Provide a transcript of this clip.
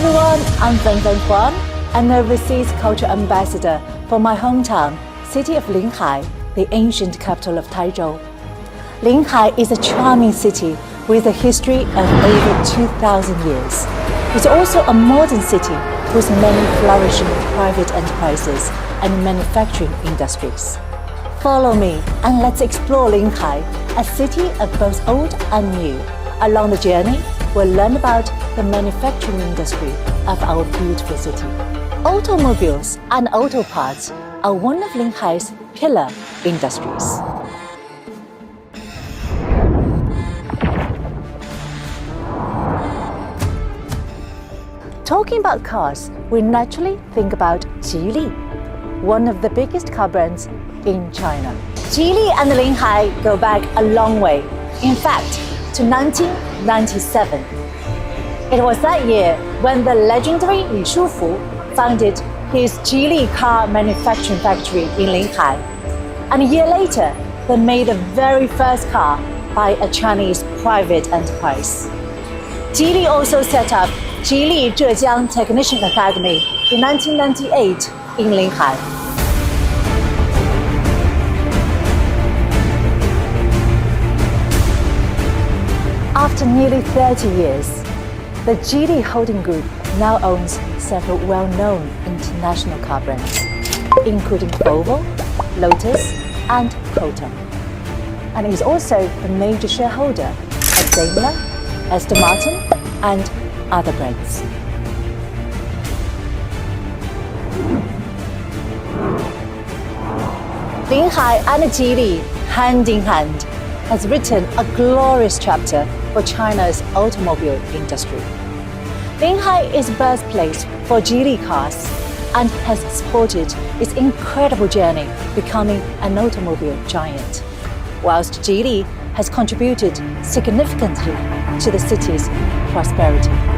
everyone, I'm Fen, an overseas culture ambassador for my hometown, city of Linhai, the ancient capital of Taizhou. Linhai is a charming city with a history of over 2,000 years. It's also a modern city with many flourishing private enterprises and manufacturing industries. Follow me and let's explore Linhai, a city of both old and new. Along the journey, we'll learn about the manufacturing industry of our beautiful city. Automobiles and auto parts are one of Linhai's pillar industries. Talking about cars, we naturally think about Shufu Li, one of the biggest car brands in China. Shufu Li and Linhai go back a long way. In fact, to 1997. It was that year when the legendary Shufu founded his Shufu Li car manufacturing factory in Linhai. And a year later, they made the very first car by a Chinese private enterprise. Shufu Li also set up Shufu Li Zhejiang Technician Academy in 1998 in Linhai. After nearly 30 years, the Shufu Li Holding Group now owns several well-known international car brands, including Volvo, Lotus, and Proton, and is also a major shareholder of Daimler, Aston Martin, and other brands. Linhai and Shufu Li, hand in hand, has written a glorious chapter for China's automobile industry. Linhai is birthplace for Shufu Li cars and has supported its incredible journey becoming an automobile giant, whilst Shufu Li has contributed significantly to the city's prosperity.